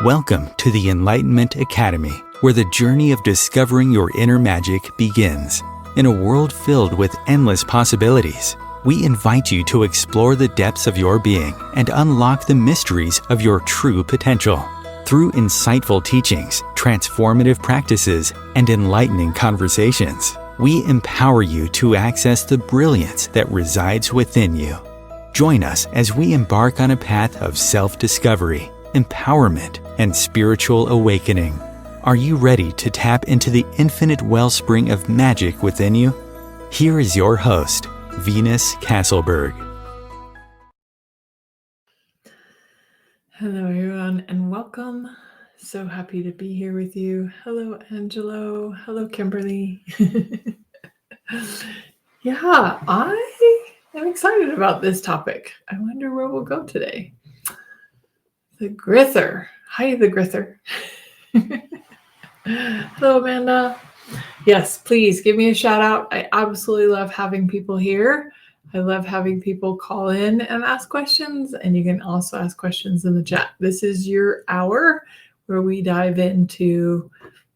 Welcome to the Enlightenment Academy, where the journey of discovering your inner magic begins. In a world filled with endless possibilities, we invite you to explore the depths of your being and unlock the mysteries of your true potential. Through insightful teachings, transformative practices, and enlightening conversations, we empower you to access the brilliance that resides within you. Join us as we embark on a path of self-discovery, empowerment, and spiritual awakening. Are you ready to tap into the infinite wellspring of magic within you? Here is your host, Venus Castleberg. Hello, everyone, and welcome. So happy to be here with you. Hello, Angelo. Hello, Kimberly. Yeah, I am excited about this topic. I wonder where we'll go today. The Grither. Hi, the Grither. Hello, Amanda. Yes, please give me a shout out. I absolutely love having people here. I love having people call in and ask questions, and you can also ask questions in the chat. This is your hour where we dive into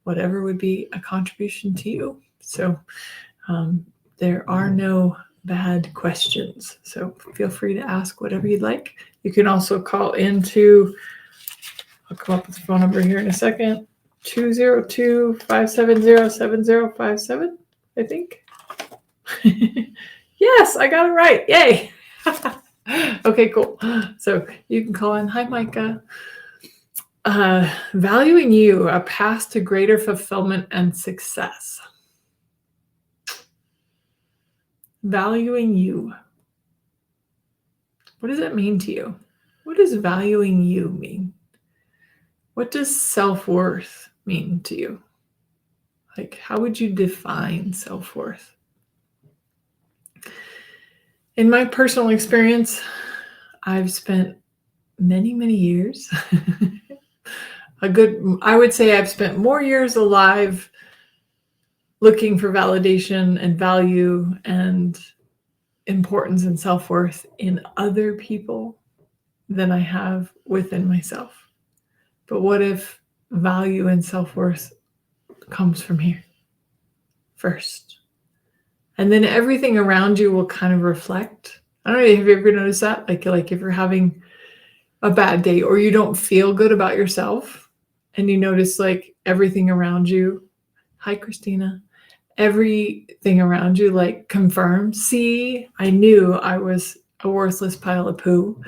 whatever would be a contribution to you. So there are no bad questions. So feel free to ask whatever you'd like. You can also call into, I'll come up with the phone number here in a second, 202-570-7057, I think. Yes, I got it right. Yay. Okay, cool. So you can call in. Hi, Micah. Valuing you, a path to greater fulfillment and success. Valuing you. What does it mean to you? What does valuing you mean? What does self-worth mean to you? Like, how would you define self-worth? In my personal experience, I've spent many, many years, I would say I've spent more years alive looking for validation and value and importance and self-worth in other people than I have within myself. But what if value and self-worth comes from here first? And then everything around you will kind of reflect. I don't know, have you ever noticed that? Like if you're having a bad day or you don't feel good about yourself and you notice like everything around you. Hi, Christina. Everything around you like confirms, see, I knew I was a worthless pile of poo.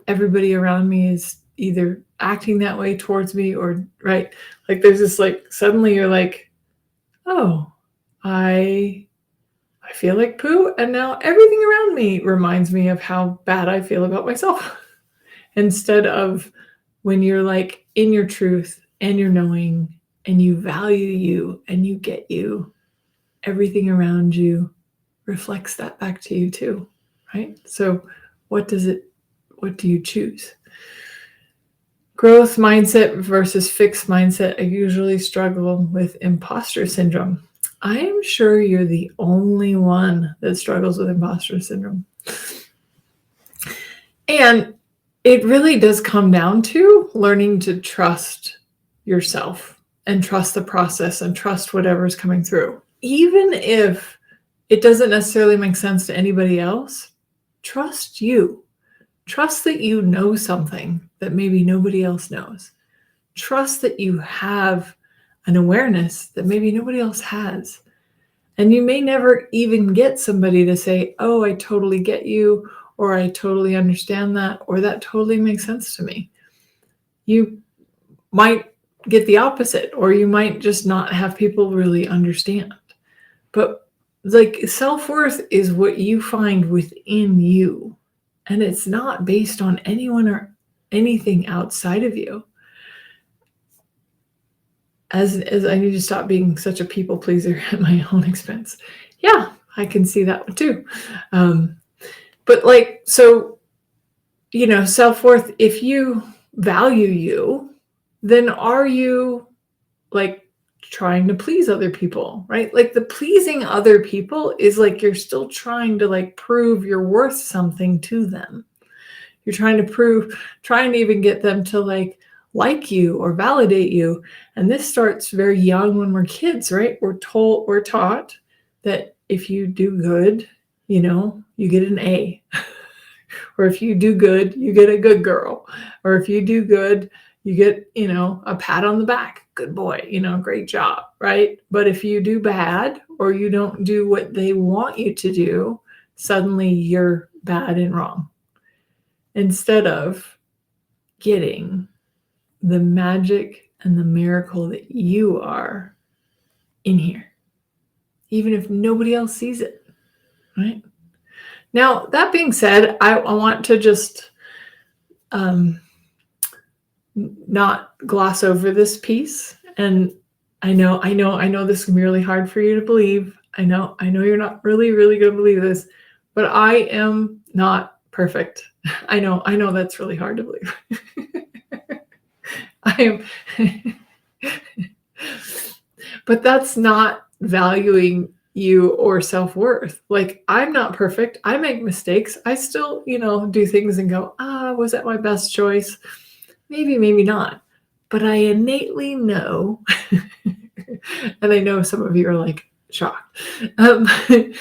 Everybody around me is either acting that way towards me or, right? Like there's this like, suddenly you're like, oh, I feel like poo. And now everything around me reminds me of how bad I feel about myself. Instead of when you're like in your truth and you're knowing and you value you and you get you, everything around you reflects that back to you too, right? So what do you choose? Growth mindset versus fixed mindset. I usually struggle with imposter syndrome. I am sure you're the only one that struggles with imposter syndrome. And it really does come down to learning to trust yourself and trust the process and trust whatever's coming through. Even if it doesn't necessarily make sense to anybody else, trust you. Trust that you know something that maybe nobody else knows. Trust that you have an awareness that maybe nobody else has. And you may never even get somebody to say, oh, I totally get you, or I totally understand that, or that totally makes sense to me. You might get the opposite, or you might just not have people really understand. But like self-worth is what you find within you. And it's not based on anyone or anything outside of you. As I need to stop being such a people pleaser at my own expense. Yeah, I can see that one too. But like, so, self-worth, if you value you, then are you like trying to please other people, right? Like the pleasing other people is like, you're still trying to like prove you're worth something to them. You're trying to even get them to like you or validate you. And this starts very young when we're kids, right? We're taught that if you do good, you get an A. Or if you do good, you get a good girl. Or if you do good, you get, a pat on the back. Good boy, great job, right? But if you do bad or you don't do what they want you to do, suddenly you're bad and wrong. Instead of getting the magic and the miracle that you are in here, even if nobody else sees it, right? Now, that being said, I want to just not gloss over this piece. And I know this can be really hard for you to believe. I know you're not really going to believe this, but I am not perfect. I know that's really hard to believe. I am, but that's not valuing you or self-worth. I'm not perfect. I make mistakes. I still, do things and go, was that my best choice? Maybe, maybe not. But I innately know, and I know some of you are shocked. I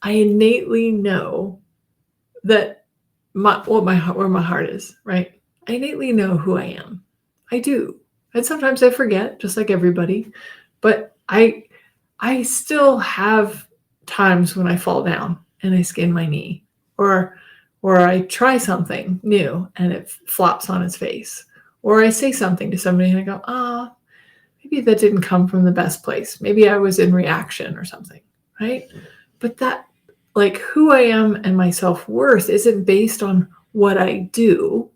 innately know that where my heart is, right? I innately know who I am. I do. And sometimes I forget, just like everybody. But I still have times when I fall down and I skin my knee, or I try something new and it flops on its face, or I say something to somebody and I go, maybe that didn't come from the best place. Maybe I was in reaction or something, right? But that, who I am and my self-worth isn't based on what I do.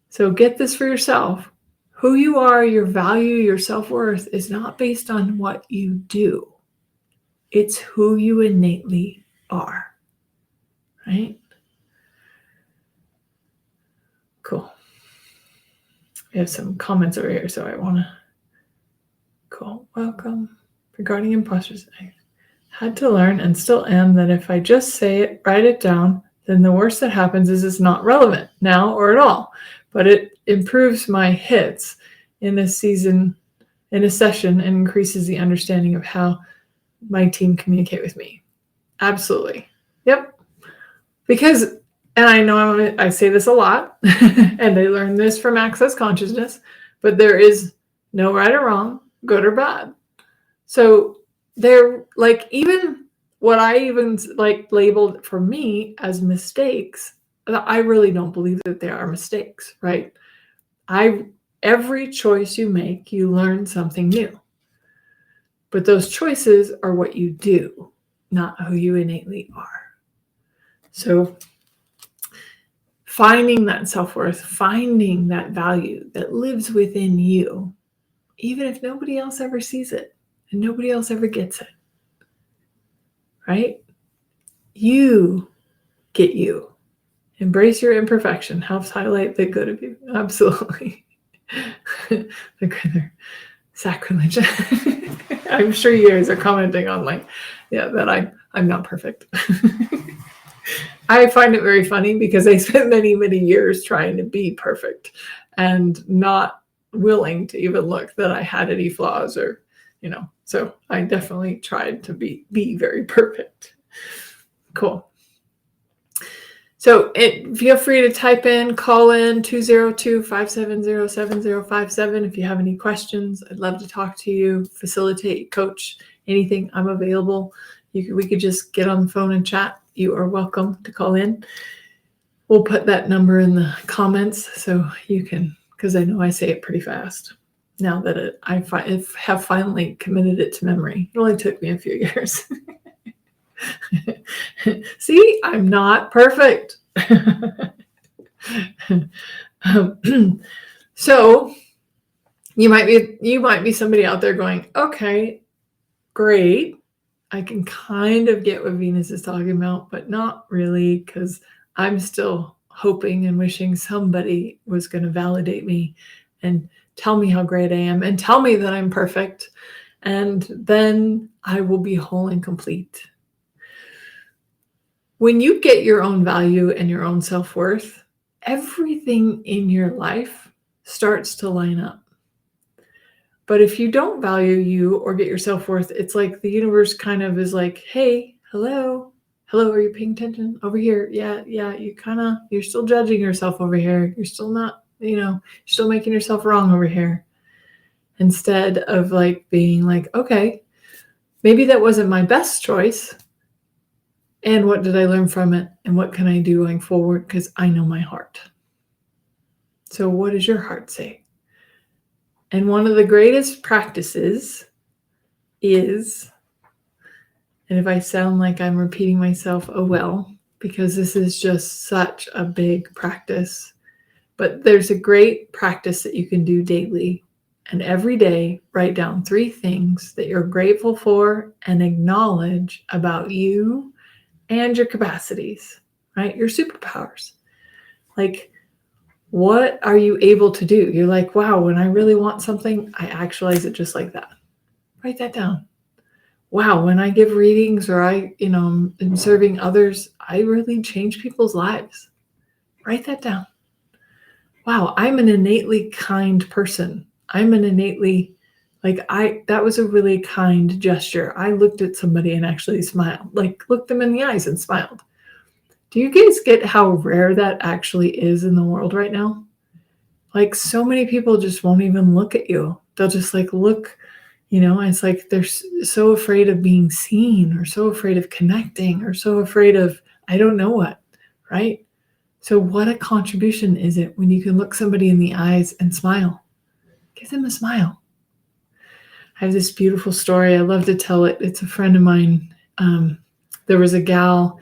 So get this for yourself. Who you are, your value, your self-worth is not based on what you do. It's who you innately are, right? Cool. We have some comments over here, so I want to. Cool. Welcome. Regarding imposters, I had to learn and still am that if I just say it, write it down, then the worst that happens is it's not relevant now or at all. But it improves my hits in a session and increases the understanding of how my team communicate with me. Absolutely. Yep. Because, and I know I say this a lot, and I learned this from Access Consciousness, but there is no right or wrong, good or bad. So they're even what I even labeled for me as mistakes, I really don't believe that they are mistakes, right? Every choice you make, you learn something new. But those choices are what you do, not who you innately are. So finding that self-worth, finding that value that lives within you, even if nobody else ever sees it and nobody else ever gets it, right? You get you. Embrace your imperfection. Helps highlight the good of you. Absolutely. The good sacrilege. I'm sure you guys are commenting on that I'm not perfect. I find it very funny because I spent many, many years trying to be perfect and not willing to even look that I had any flaws or, so I definitely tried to be very perfect. Cool. So feel free to type in, call in 202-570-7057 if you have any questions. I'd love to talk to you, facilitate, coach, anything. I'm available. We could just get on the phone and chat. You are welcome to call in. We'll put that number in the comments so you can, because I know I say it pretty fast now that I have finally committed it to memory. It only took me a few years. See, I'm not perfect. So you might be somebody out there going, okay, great. I can kind of get what Venus is talking about, but not really, because I'm still hoping and wishing somebody was going to validate me and tell me how great I am and tell me that I'm perfect. And then I will be whole and complete. When you get your own value and your own self-worth, everything in your life starts to line up. But if you don't value you or get your self-worth, it's like the universe kind of is like, hey, hello, are you paying attention over here? Yeah, you're still judging yourself over here. You're still not, you're still making yourself wrong over here. Instead of like being like, okay, maybe that wasn't my best choice. And what did I learn from it? And what can I do going forward? Because I know my heart. So what does your heart say? And one of the greatest practices is, and if I sound like I'm repeating myself, oh well, because this is just such a big practice. But there's a great practice that you can do daily. And every day, write down 3 things that you're grateful for and acknowledge about you and your capacities, right? Your superpowers. Like, what are you able to do? You're like, wow, when I really want something, I actualize it just like that. Write that down. Wow, when I give readings or I, am serving others, I really change people's lives. Write that down. Wow, I'm an innately kind person. I'm an innately, that was a really kind gesture. I looked at somebody and actually smiled, looked them in the eyes and smiled. Do you guys get how rare that actually is in the world right now? Like, so many people just won't even look at you. They'll just look, it's like they're so afraid of being seen or so afraid of connecting or so afraid of, I don't know what, right? So what a contribution is it when you can look somebody in the eyes and smile? Give them a smile. I have this beautiful story. I love to tell it. It's a friend of mine. There was a gal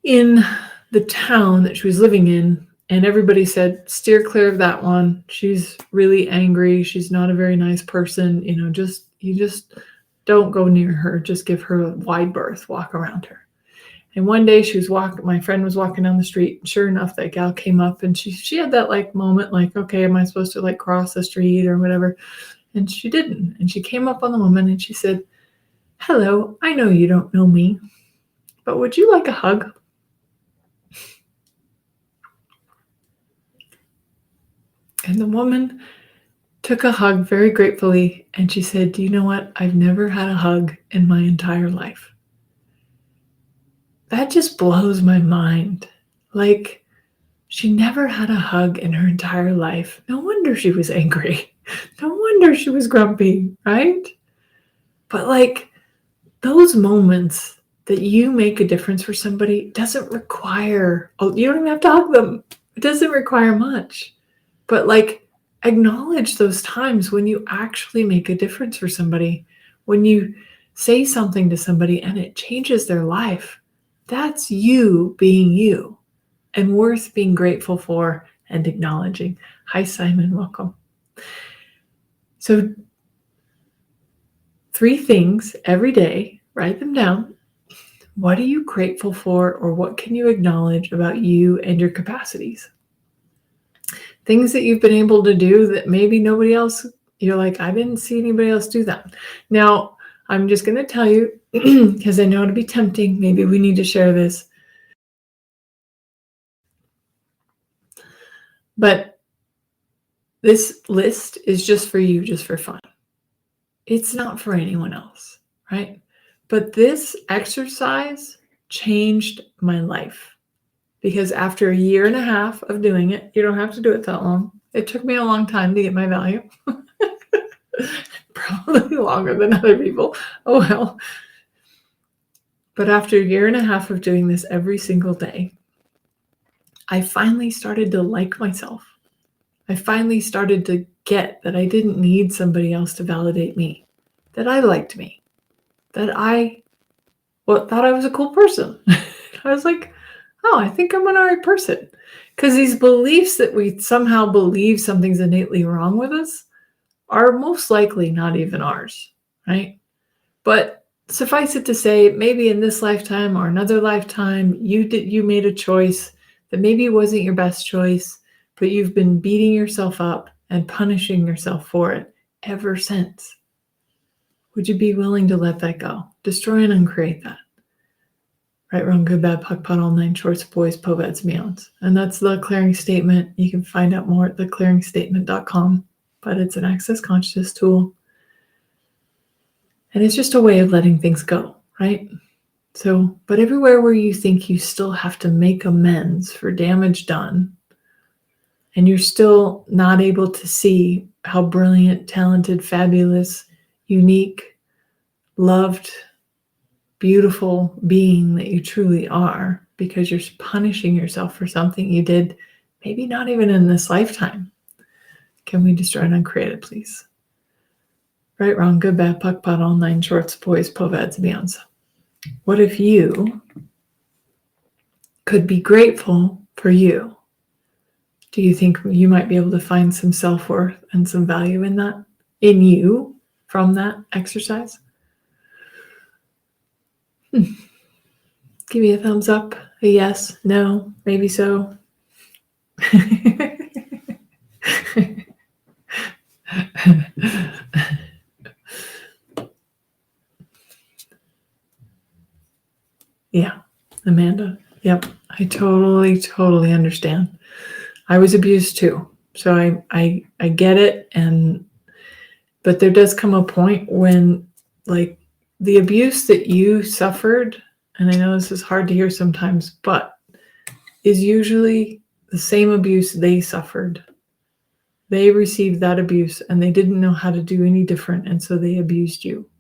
in the town that she was living in, and everybody said, steer clear of that one. She's really angry. She's not a very nice person. You just don't go near her. Just give her a wide berth. Walk around her. And one day my friend was walking down the street. Sure enough, that gal came up and she had that moment, okay, am I supposed to cross the street or whatever? And she didn't. And she came up on the woman and she said, hello, I know you don't know me, but would you like a hug? And the woman took a hug very gratefully. And she said, do you know what? I've never had a hug in my entire life. That just blows my mind. She never had a hug in her entire life. No wonder she was angry. No wonder she was grumpy, right? But those moments that you make a difference for somebody doesn't require, you don't even have to hug them. It doesn't require much. But acknowledge those times when you actually make a difference for somebody, when you say something to somebody and it changes their life. That's you being you and worth being grateful for and acknowledging. Hi, Simon. Welcome. So 3 things every day, write them down. What are you grateful for, or what can you acknowledge about you and your capacities? Things that you've been able to do that maybe nobody else, you're like, I didn't see anybody else do that. Now, I'm just going to tell you, because I know it'll be tempting. Maybe we need to share this. But this list is just for you, just for fun. It's not for anyone else, right? But this exercise changed my life, because after 1.5 years of doing it, you don't have to do it that long. It took me a long time to get my value. Probably longer than other people. Oh, well. But after 1.5 years of doing this every single day, I finally started to like myself. I finally started to get that I didn't need somebody else to validate me, that I liked me, that I thought I was a cool person. I was like, oh, I think I'm an alright person. Because these beliefs that we somehow believe something's innately wrong with us are most likely not even ours, right? But suffice it to say, maybe in this lifetime or another lifetime, you made a choice that maybe wasn't your best choice, but you've been beating yourself up and punishing yourself for it ever since. Would you be willing to let that go? Destroy and uncreate that. Right, wrong, good, bad, puck, pot, all nine shorts, boys, poveds, meons. And that's the clearing statement. You can find out more at theclearingstatement.com, but it's an access consciousness tool. And it's just a way of letting things go, right? So, but everywhere where you think you still have to make amends for damage done, and you're still not able to see how brilliant, talented, fabulous, unique, loved, beautiful being that you truly are, because you're punishing yourself for something you did, maybe not even in this lifetime. Can we destroy and uncreate it, please? Right, wrong, good, bad, puck, pot, all nine shorts, boys, poveds, beyonds. What if you could be grateful for you? Do you think you might be able to find some self-worth and some value in that, in you, from that exercise? Give me a thumbs up, a yes, no, maybe so. Yeah, Amanda. Yep, I totally understand. I was abused too, so I get it, but there does come a point when, like, the abuse that you suffered, and I know this is hard to hear sometimes, but is usually the same abuse they suffered. They received that abuse and they didn't know how to do any different, and so they abused you.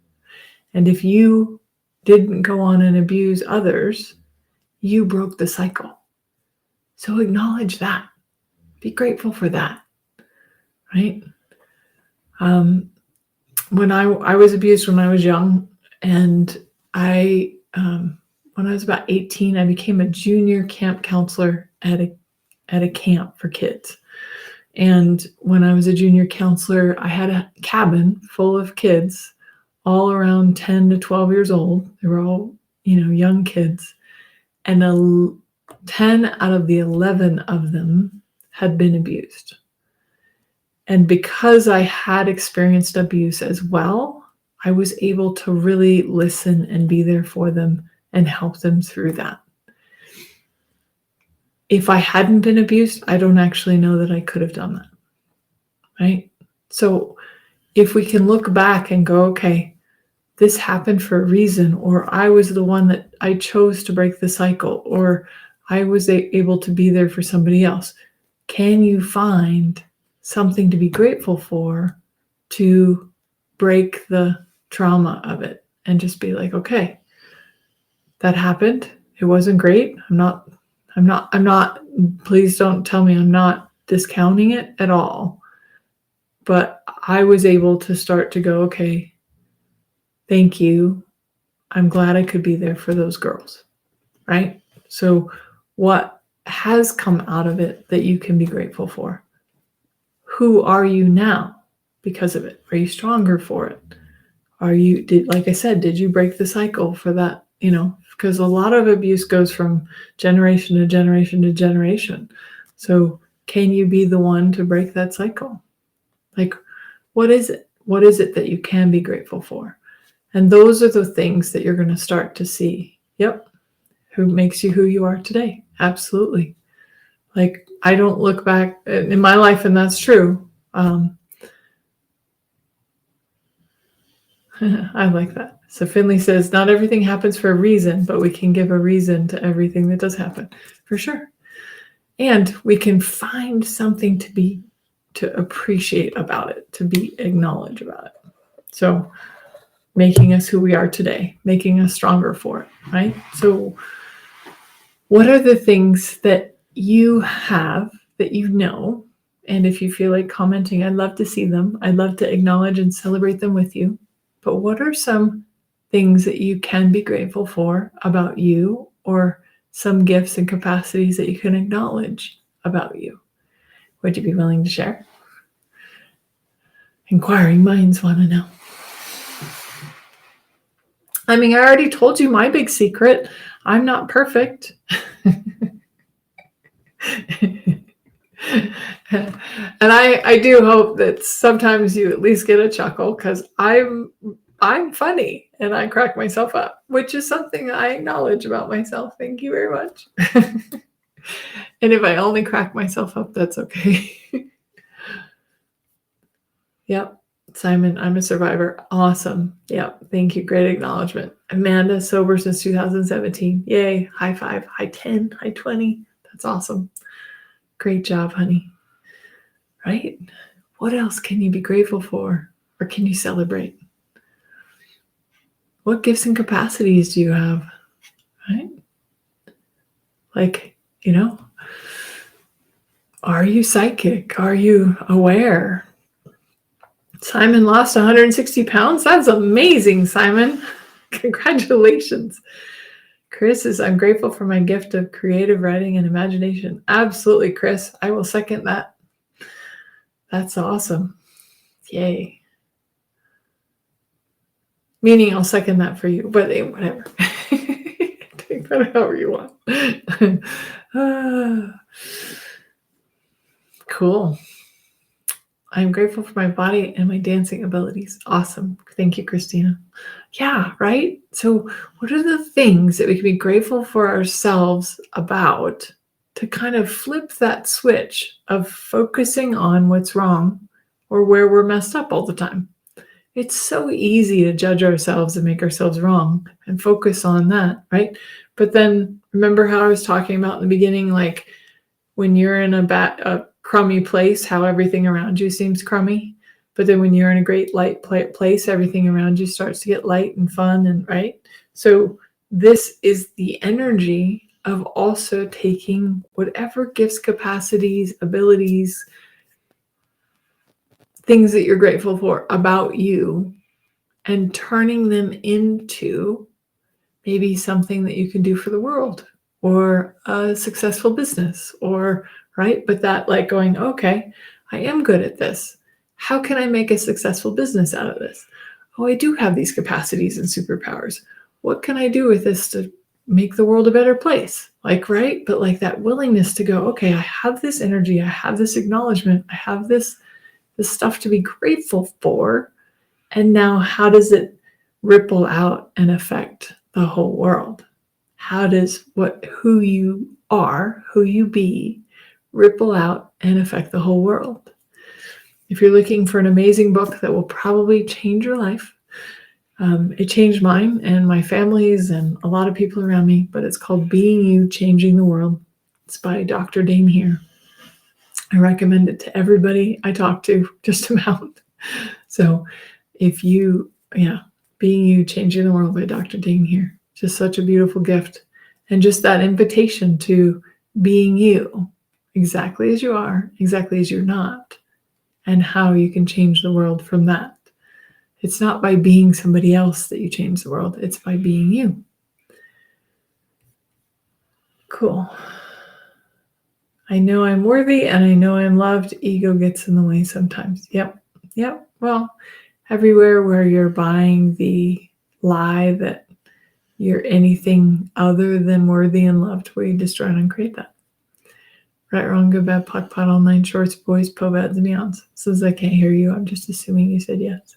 And if you didn't go on and abuse others, you broke the cycle. So acknowledge that. Be grateful for that, right? When I was abused when I was young, and when I was about 18, I became a junior camp counselor at a camp for kids. And when I was a junior counselor, I had a cabin full of kids, all around 10 to 12 years old. They were all, young kids. And 10 out of the 11 of them had been abused. And because I had experienced abuse as well, I was able to really listen and be there for them and help them through that. If I hadn't been abused, I don't actually know that I could have done that, right? So if we can look back and go, okay, this happened for a reason, or I was the one that I chose to break the cycle, or I was able to be there for somebody else. Can you find something to be grateful for to break the trauma of it and just be like, okay, that happened. It wasn't great. I'm not, please don't tell me I'm not discounting it at all. But I was able to start to go, okay, thank you. I'm glad I could be there for those girls, right? So what has come out of it that you can be grateful for? Who are you now because of it? Are you stronger for it? Like I said, did you break the cycle for that? Because a lot of abuse goes from generation to generation to generation. So can you be the one to break that cycle? Like, what is it? What is it that you can be grateful for? And those are the things that you're going to start to see. Yep. Who makes you who you are today? Absolutely. Like, I don't look back in my life, and that's true. I like that. So Finley says, not everything happens for a reason, but we can give a reason to everything that does happen, for sure. And we can find something to appreciate about it, to be acknowledged about it. So making us who we are today, making us stronger for it, right? So what are the things that you have that you know? And if you feel like commenting, I'd love to see them. I'd love to acknowledge and celebrate them with you. But what are some things that you can be grateful for about you, or some gifts and capacities that you can acknowledge about you? Would you be willing to share? Inquiring minds want to know. I mean, I already told you my big secret. I'm not perfect. And I do hope that sometimes you at least get a chuckle, because I'm I'm funny and I crack myself up, which is something I acknowledge about myself. Thank you very much. And if I only crack myself up, that's okay. Yep. Simon, I'm a survivor. Awesome. Yep. Thank you. Great acknowledgement. Amanda, sober since 2017. Yay. High 5, high 10, high 20. That's awesome. Great job, honey. Right? What else can you be grateful for? Or can you celebrate? What gifts and capacities do you have? Right? Like, are you psychic? Are you aware? Simon lost 160 pounds. That's amazing, Simon. Congratulations. Chris is, I'm grateful for my gift of creative writing and imagination. Absolutely, Chris. I will second that. That's awesome. Yay. Meaning I'll second that for you, but whatever. Take that however you want. Cool. I'm grateful for my body and my dancing abilities. Awesome. Thank you, Christina. Yeah, right? So what are the things that we can be grateful for ourselves about to kind of flip that switch of focusing on what's wrong or where we're messed up all the time? It's so easy to judge ourselves and make ourselves wrong and focus on that, right? But then remember how I was talking about in the beginning, like when you're in a crummy place, how everything around you seems crummy. But then when you're in a great light place, everything around you starts to get light and fun, and right? So this is the energy of also taking whatever gifts, capacities, abilities, things that you're grateful for about you and turning them into maybe something that you can do for the world or a successful business or right. But that like going, okay, I am good at this. How can I make a successful business out of this? Oh, I do have these capacities and superpowers. What can I do with this to make the world a better place? Like, right. But like that willingness to go, okay, I have this energy. I have this acknowledgement. I have this stuff to be grateful for. And now how does it ripple out and affect the whole world? How does who you are, who you be, ripple out and affect the whole world? If you're looking for an amazing book that will probably change your life, it changed mine and my family's and a lot of people around me, but it's called Being You, Changing the World. It's by Dr. Dame here. I recommend it to everybody I talk to, just about. So if you, Being You, Changing the World by Dr. Dame here. Just such a beautiful gift. And just that invitation to being you, exactly as you are, exactly as you're not, and how you can change the world from that. It's not by being somebody else that you change the world. It's by being you. Cool. I know I'm worthy and I know I'm loved. Ego gets in the way sometimes. Yep. Well, everywhere where you're buying the lie that you're anything other than worthy and loved, will you destroy and uncreate that? Right, wrong, good, bad, pot, all nine shorts, boys, po, bads, and beyonds. Since I can't hear you, I'm just assuming you said yes.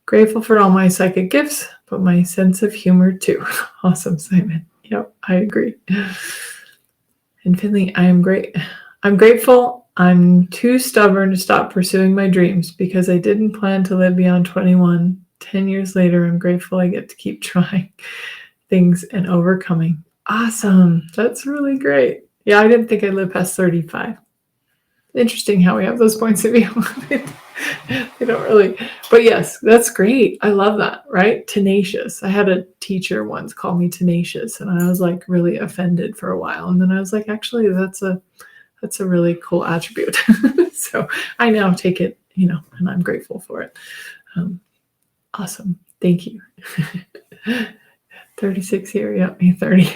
Grateful for all my psychic gifts, but my sense of humor too. Awesome, Simon. Yep, I agree. And Finley, I'm grateful. I'm too stubborn to stop pursuing my dreams because I didn't plan to live beyond 21. 10 years later, I'm grateful I get to keep trying things and overcoming. Awesome. That's really great. Yeah, I didn't think I'd live past 35. Interesting how we have those points of view. They don't really, but yes, that's great. I love that, right? Tenacious. I had a teacher once call me tenacious, and I was like really offended for a while. And then I was like, actually, that's a really cool attribute. So I now take it, and I'm grateful for it. Awesome. Thank you. 36 here. Yep, me 30.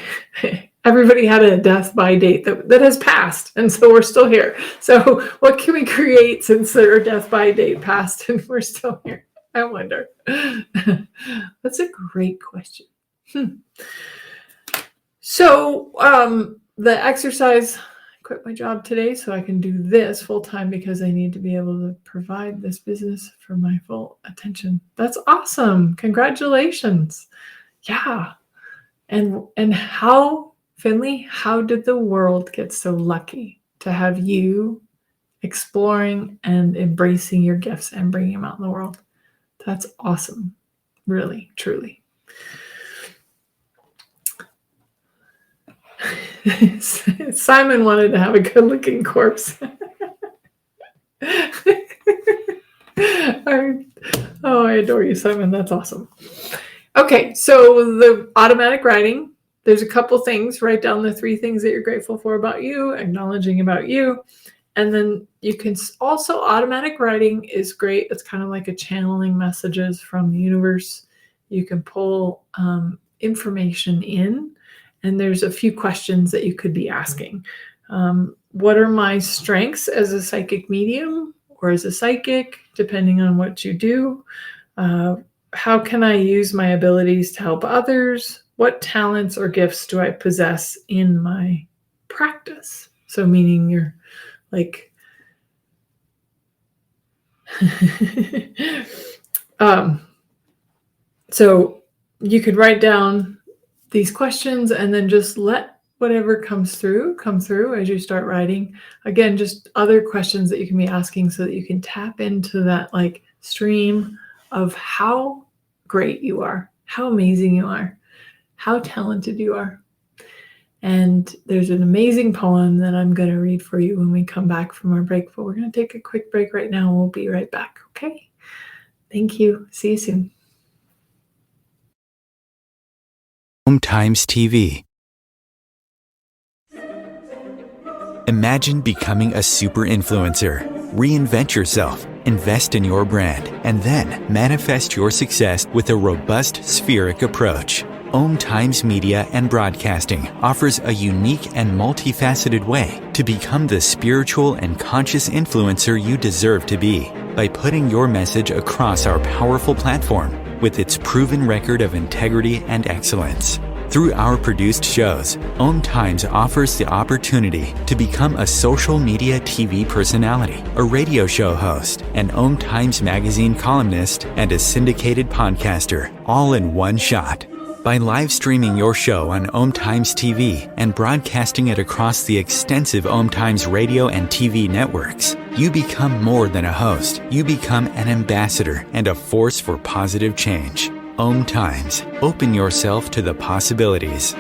Everybody had a death by date that has passed, and so we're still here. So what can we create since their death by date passed and we're still here? I wonder. That's a great question. So the exercise quit my job today so I can do this full time because I need to be able to provide this business for my full attention. That's awesome. Congratulations. Yeah. And how, Finley, how did the world get so lucky to have you exploring and embracing your gifts and bringing them out in the world? That's awesome. Really, truly. Simon wanted to have a good-looking corpse. I adore you, Simon. That's awesome. Okay, so the automatic writing, there's a couple things. Write down the 3 things that you're grateful for about you, acknowledging about you. And then you can also, automatic writing is great. It's kind of like a channeling messages from the universe. You can pull information in, and there's a few questions that you could be asking. What are my strengths as a psychic medium or as a psychic, depending on what you do? How can I use my abilities to help others? What talents or gifts do I possess in my practice? So meaning you're like, so you could write down these questions and then just let whatever comes through as you start writing. Again, just other questions that you can be asking so that you can tap into that like stream of how great you are, how amazing you are, how talented you are. And there's an amazing poem that I'm going to read for you when we come back from our break, but we're going to take a quick break right now. We'll be right back. Okay. Thank you. See you soon. Times TV. Imagine becoming a super influencer. Reinvent yourself, invest in your brand, and then manifest your success with a robust spheric approach. Times Media and Broadcasting offers a unique and multifaceted way to become the spiritual and conscious influencer you deserve to be by putting your message across our powerful platform with its proven record of integrity and excellence. Through our produced shows, Times offers the opportunity to become a social media TV personality, a radio show host, an Times magazine columnist, and a syndicated podcaster, all in one shot. By live streaming your show on Times TV and broadcasting it across the extensive Times radio and TV networks, you become more than a host. You become an ambassador and a force for positive change. Times. Open yourself to the possibilities.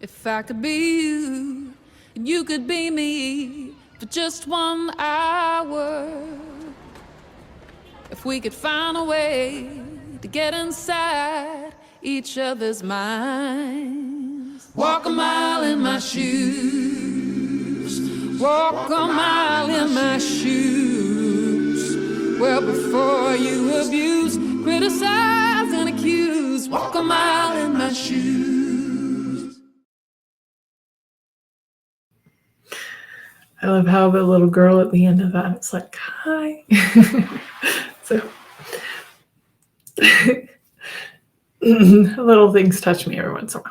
If I could be you, and you could be me for just 1 hour. If we could find a way to get inside each other's minds. Walk a mile in my shoes. Walk a mile in my shoes. Well, before you abuse, criticize and accuse. Walk a mile in my shoes. I love how the little girl at the end of that, it's like, hi. So little things touch me every once in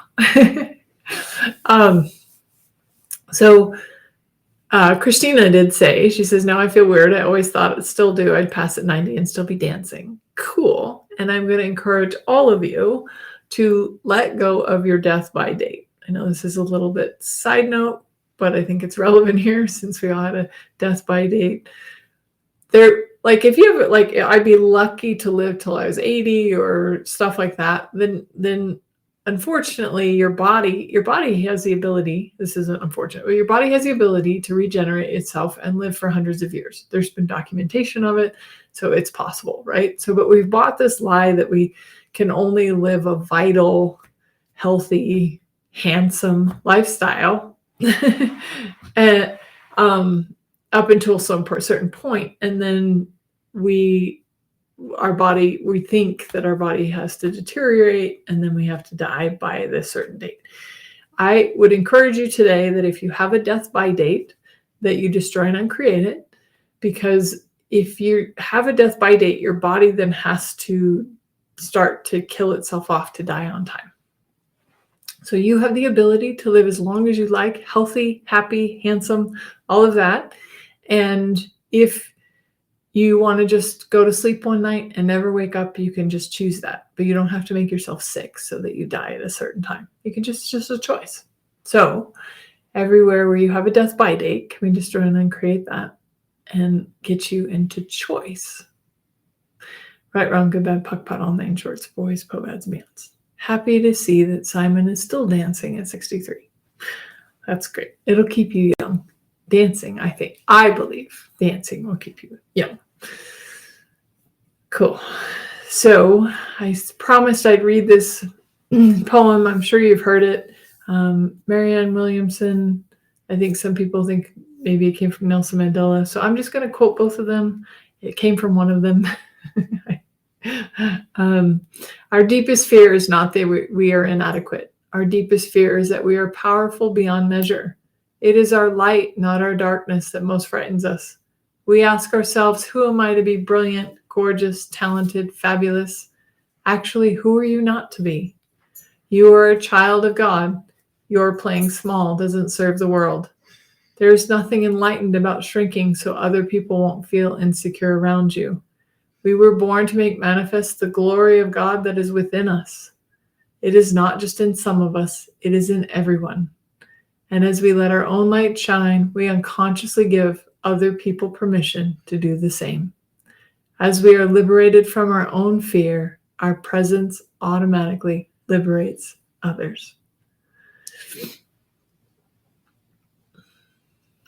a while. Christina did say, she says, now I feel weird. I always thought it still do. I'd pass at 90 and still be dancing. Cool. And I'm going to encourage all of you to let go of your death by date. I know this is a little bit side note, but I think it's relevant here since we all had a death by date. Like if you have like, I'd be lucky to live till I was 80 or stuff like that, then unfortunately your body has the ability, this isn't unfortunate, but your body has the ability to regenerate itself and live for hundreds of years. There's been documentation of it, so it's possible, right? So, but we've bought this lie that we can only live a vital, healthy, handsome lifestyle and up until some certain point, and then we think that our body has to deteriorate and then we have to die by this certain date. I would encourage you today that if you have a death by date, that you destroy and uncreate it, because if you have a death by date, your body then has to start to kill itself off to die on time. So you have the ability to live as long as you like, healthy, happy, handsome, all of that. And if you want to just go to sleep one night and never wake up, you can just choose that. But you don't have to make yourself sick so that you die at a certain time. You can just a choice. So everywhere where you have a death by date, can we just run and create that and get you into choice? Right, wrong, good, bad, puck, pot, all nine shorts, boys, po-ads, bands. Happy to see that Simon is still dancing at 63. That's great. It'll keep you young. Dancing, I believe dancing will keep you young. Cool. So I promised I'd read this poem. I'm sure you've heard it. Marianne Williamson. I think some people think maybe it came from Nelson Mandela. So I'm just going to quote both of them. It came from one of them. Our deepest fear is not that we are inadequate. Our deepest fear is that we are powerful beyond measure. It is our light, not our darkness, that most frightens us. We ask ourselves, who am I to be brilliant, gorgeous, talented, fabulous? Actually, who are you not to be? You are a child of God. Your playing small doesn't serve the world. There is nothing enlightened about shrinking so other people won't feel insecure around you. We were born to make manifest the glory of God that is within us. It is not just in some of us, it is in everyone. And as we let our own light shine, we unconsciously give other people permission to do the same. As we are liberated from our own fear, our presence automatically liberates others.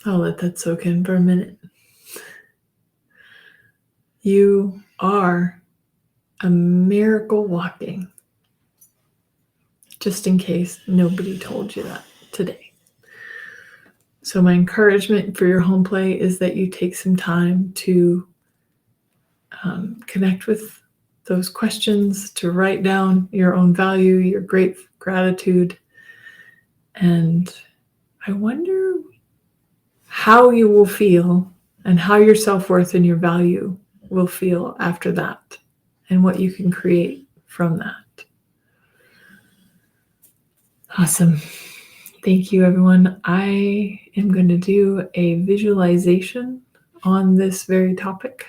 I'll let that soak in for a minute. You are a miracle walking. Just in case nobody told you that today. So my encouragement for your home play is that you take some time to connect with those questions, to write down your own value, your great gratitude. And I wonder how you will feel and how your self-worth and your value will feel after that and what you can create from that. Awesome. Thank you, everyone. I am going to do a visualization on this very topic.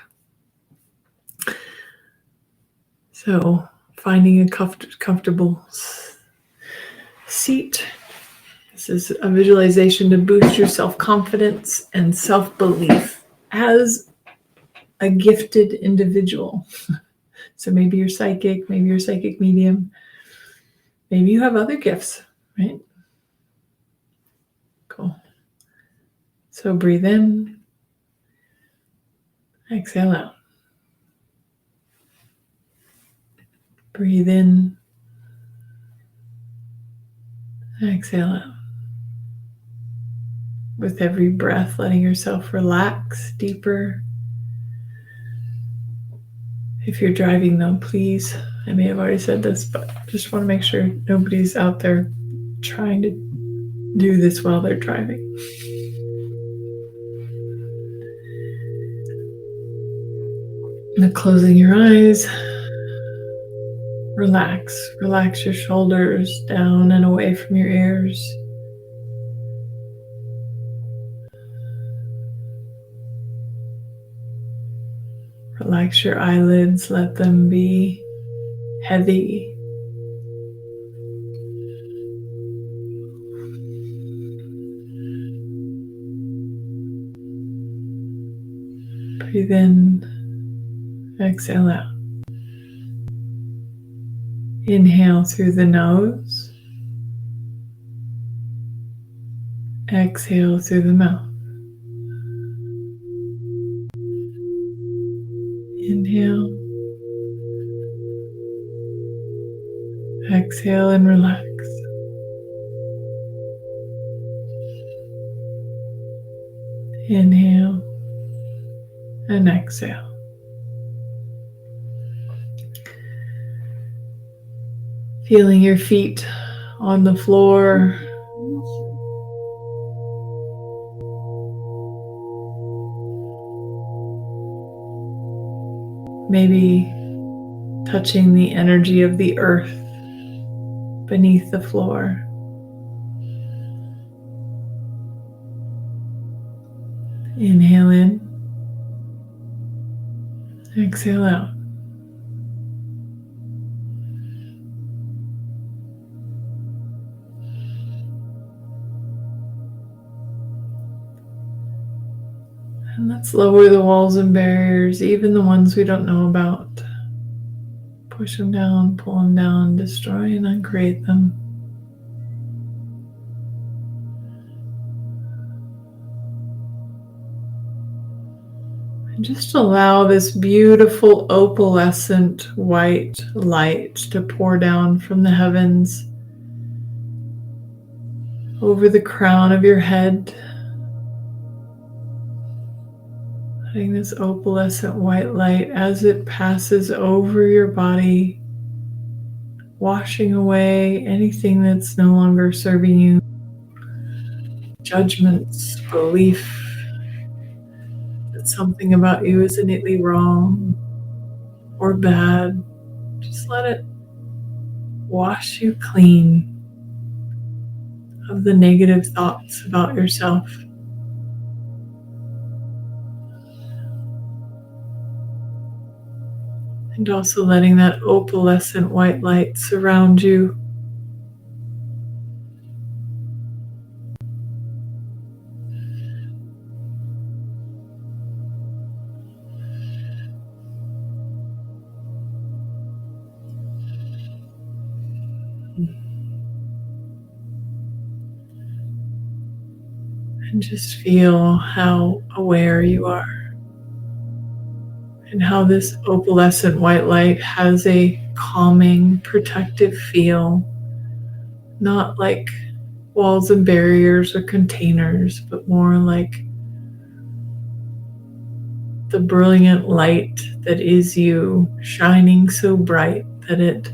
So finding a comfortable seat. This is a visualization to boost your self-confidence and self-belief as a gifted individual. So maybe you're psychic, maybe you're psychic medium, maybe you have other gifts, right? Cool. So breathe in, exhale out. Breathe in, exhale out. With every breath, letting yourself relax deeper. If you're driving though, please, I may have already said this, but just want to make sure nobody's out there trying to do this while they're driving. Now closing your eyes, relax. Relax your shoulders down and away from your ears. Relax your eyelids, let them be heavy. Breathe in, exhale out. Inhale through the nose. Exhale through the mouth. Inhale. Exhale and relax. Inhale and exhale. Feeling your feet on the floor. Maybe touching the energy of the earth beneath the floor. Inhale in, exhale out. And let's lower the walls and barriers, even the ones we don't know about. Push them down, pull them down, destroy and uncreate them. And just allow this beautiful opalescent white light to pour down from the heavens over the crown of your head. Letting this opalescent white light, as it passes over your body, washing away anything that's no longer serving you, judgments, belief that something about you is innately wrong or bad. Just let it wash you clean of the negative thoughts about yourself. And also letting that opalescent white light surround you. And just feel how aware you are. And how this opalescent white light has a calming, protective feel, not like walls and barriers or containers, but more like the brilliant light that is you, shining so bright that it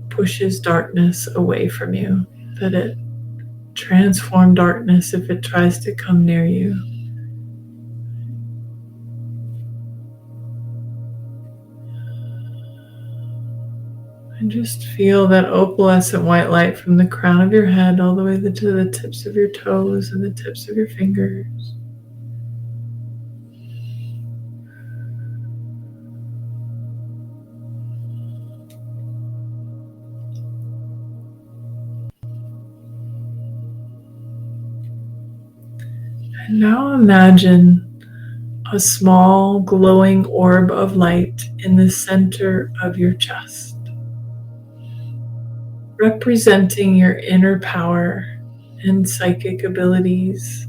pushes darkness away from you, that it transforms darkness if it tries to come near you. And just feel that opalescent white light from the crown of your head all the way to the tips of your toes and the tips of your fingers. And now imagine a small glowing orb of light in the center of your chest, representing your inner power and psychic abilities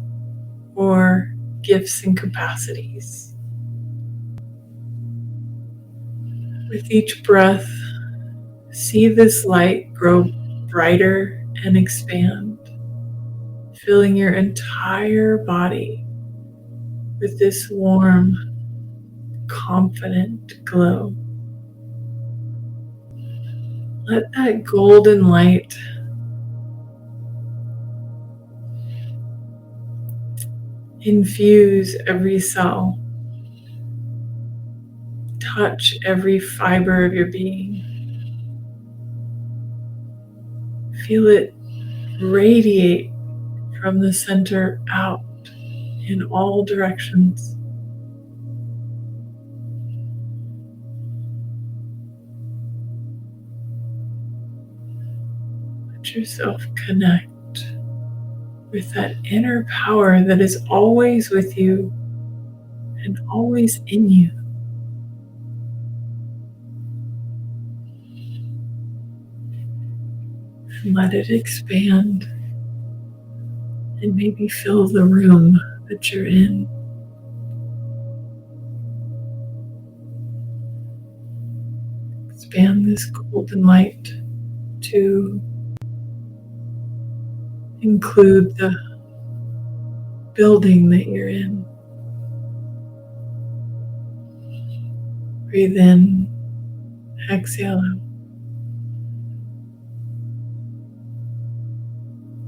or gifts and capacities. With each breath, see this light grow brighter and expand, filling your entire body with this warm, confident glow. Let that golden light infuse every cell, touch every fiber of your being. Feel it radiate from the center out in all directions. Let yourself connect with that inner power that is always with you and always in you. And let it expand and maybe fill the room that you're in. Expand this golden light to include the building that you're in. Breathe in, exhale out.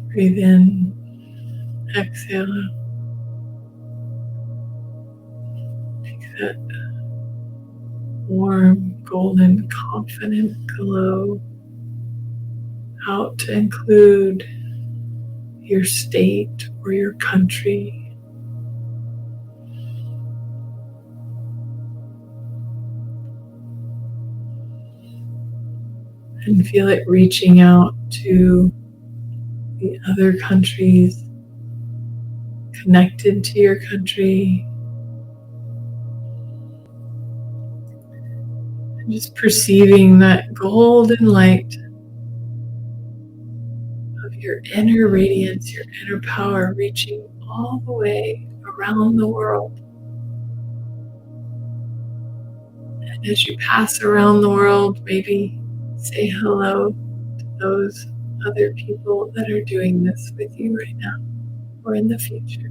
Breathe in, exhale out. Make that warm, golden, confident glow out to include your state or your country, and feel it reaching out to the other countries connected to your country. And just perceiving that golden light of your inner radiance, your inner power reaching all the way around the world. And as you pass around the world, maybe say hello to those other people that are doing this with you right now or in the future.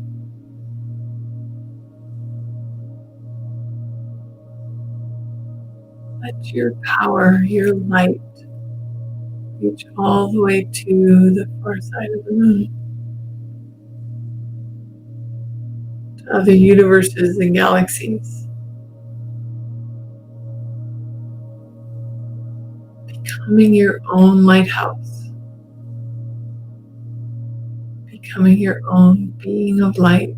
Let your power, your light, reach all the way to the far side of the moon, to other universes and galaxies. Becoming your own lighthouse, becoming your own being of light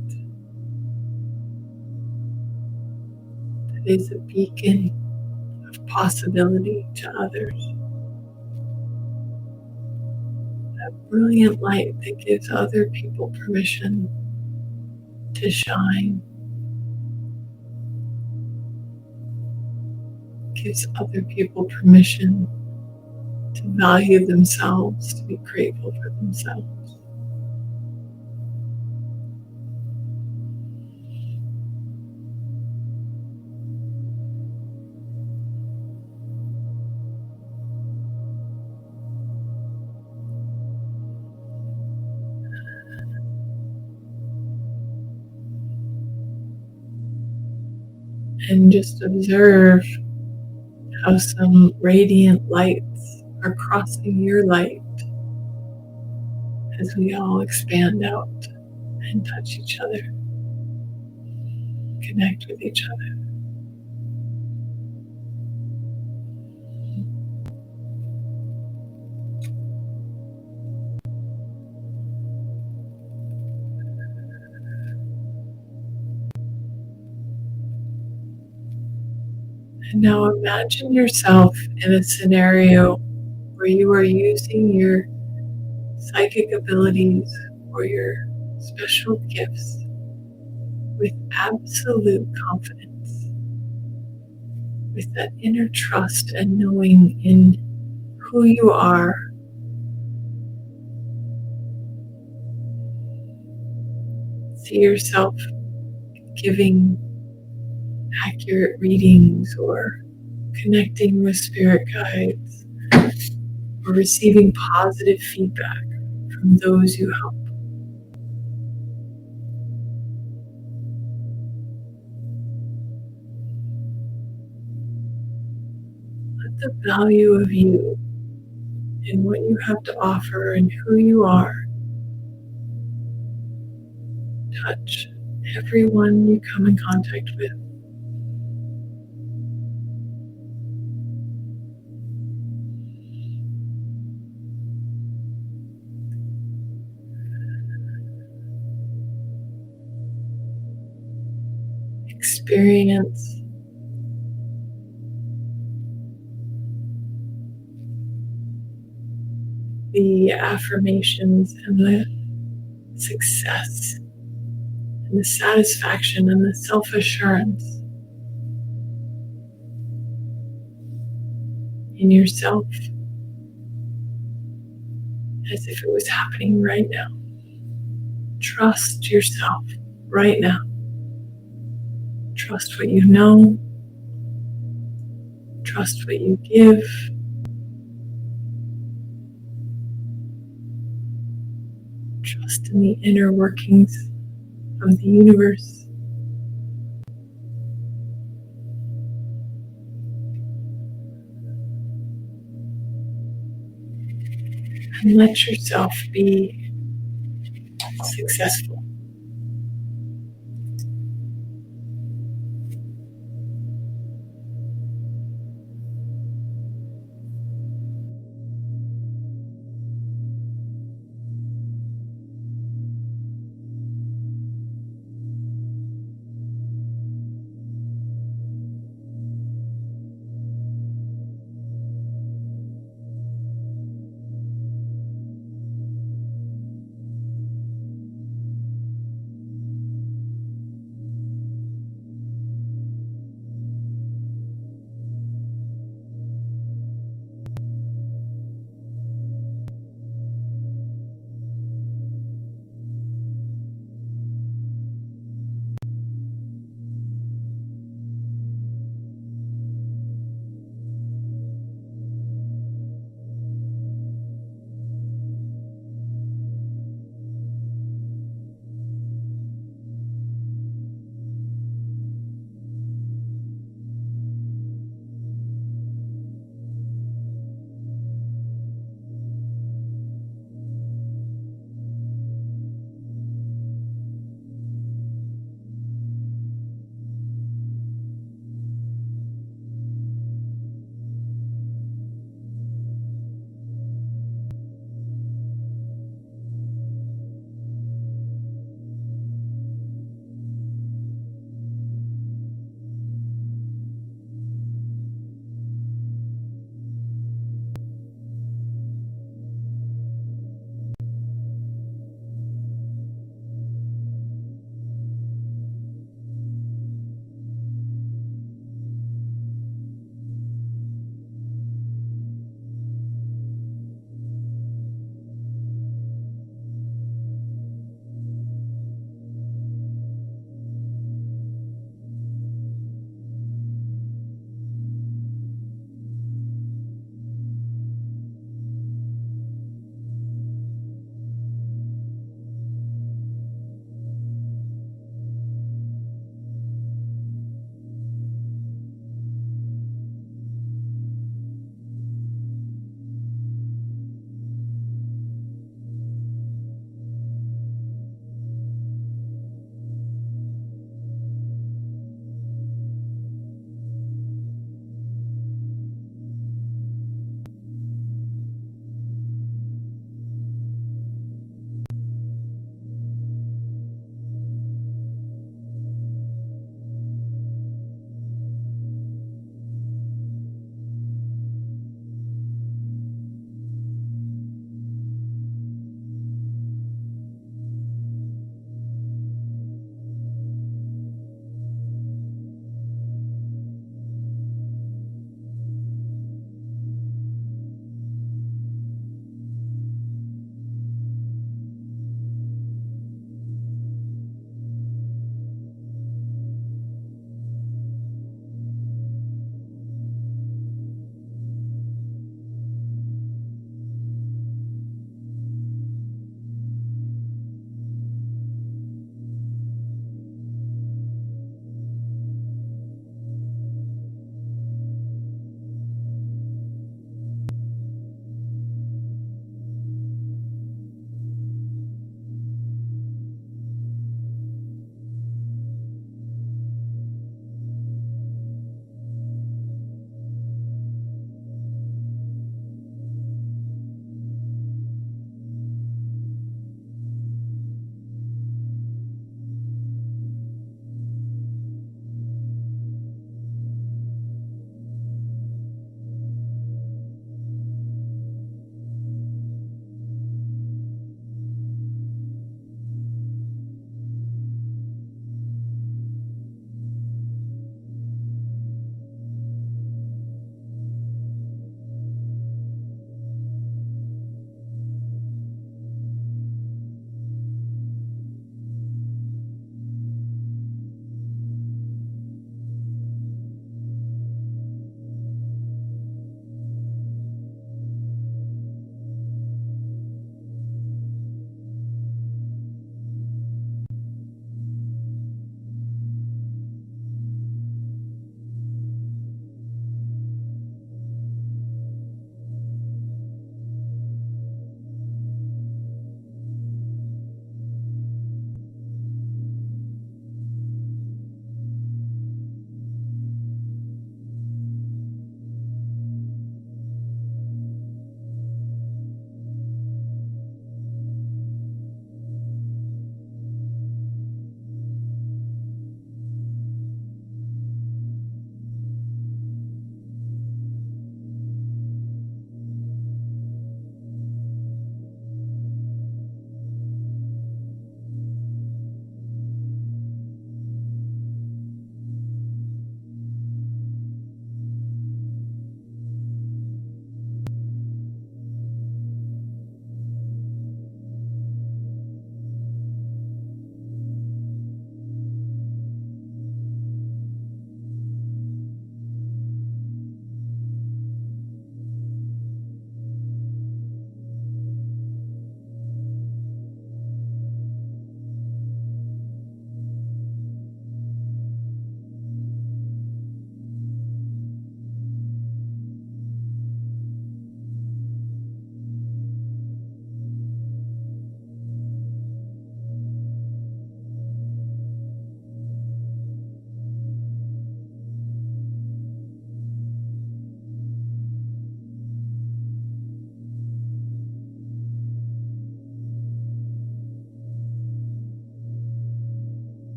that is a beacon of possibility to others. That brilliant light that gives other people permission to shine, gives other people permission to value themselves, to be grateful for themselves. And just observe how some radiant lights are crossing your light as we all expand out and touch each other, connect with each other. And now imagine yourself in a scenario where you are using your psychic abilities or your special gifts with absolute confidence, with that inner trust and knowing in who you are. See yourself giving accurate readings or connecting with spirit guides or receiving positive feedback from those you help. Let the value of you and what you have to offer and who you are touch everyone you come in contact with. Experience the affirmations and the success and the satisfaction and the self-assurance in yourself as if it was happening right now. Trust yourself right now. Trust what you know. Trust what you give. Trust in the inner workings of the universe. And let yourself be successful.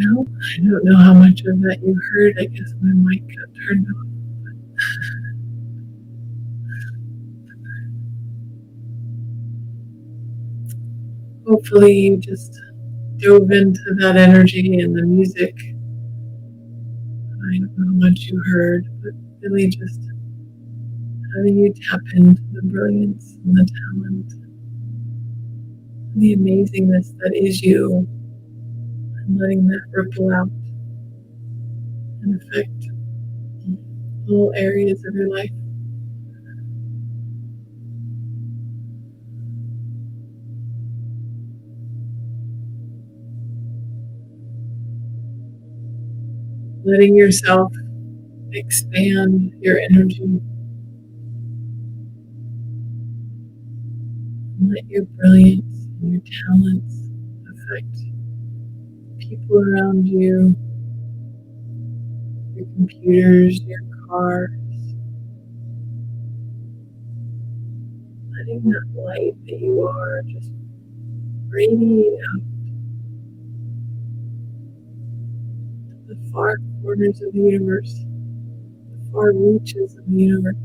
Well, I don't know how much of that you heard. I guess my mic got turned off. Hopefully, you just dove into that energy and the music. I don't know how much you heard, but really just having you tap into the brilliance and the talent and the amazingness that is you, and letting that ripple out and affect all areas of your life. Letting yourself expand your energy and let your brilliance and your talents affect people around you, your computers, your cars, letting that light that you are just radiate out to the far corners of the universe, the far reaches of the universe.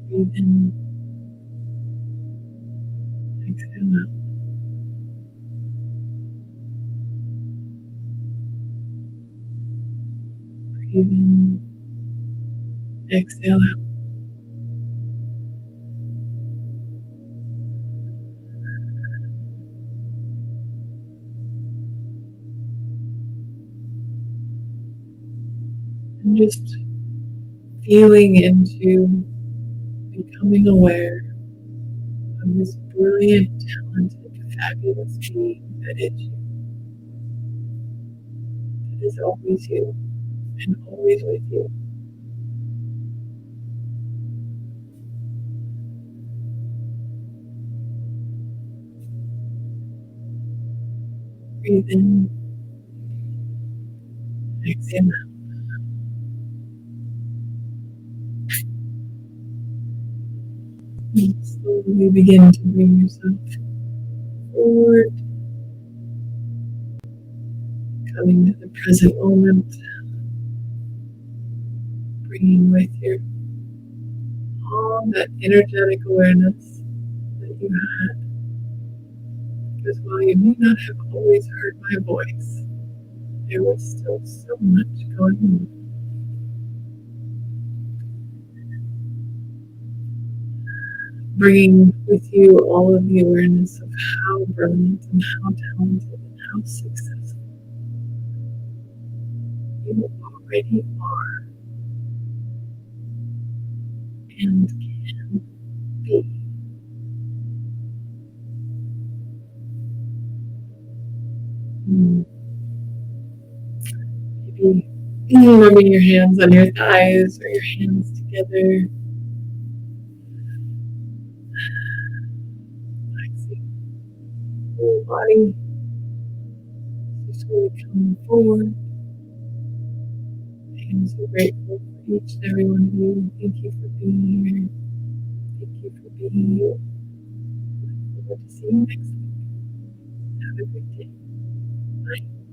Breathe in, exhale out. Breathe in, exhale out. And just feeling into becoming aware of this brilliant, talented, fabulous being that is you, that is always you and always with you. Breathe in, exhale out. And slowly begin to bring yourself forward, coming to the present moment, bringing with you all that energetic awareness that you had. Because while you may not have always heard my voice, there was still so much going on. Bringing with you all of the awareness of how brilliant and how talented and how successful you already are and can be. Maybe rubbing your hands on your thighs or your hands together. Relaxing the whole body. Just really coming forward. I am so grateful for each and every one of you. Thank you for being here. Thank you for being you. I look forward to seeing you next week. Have a great day. Bye.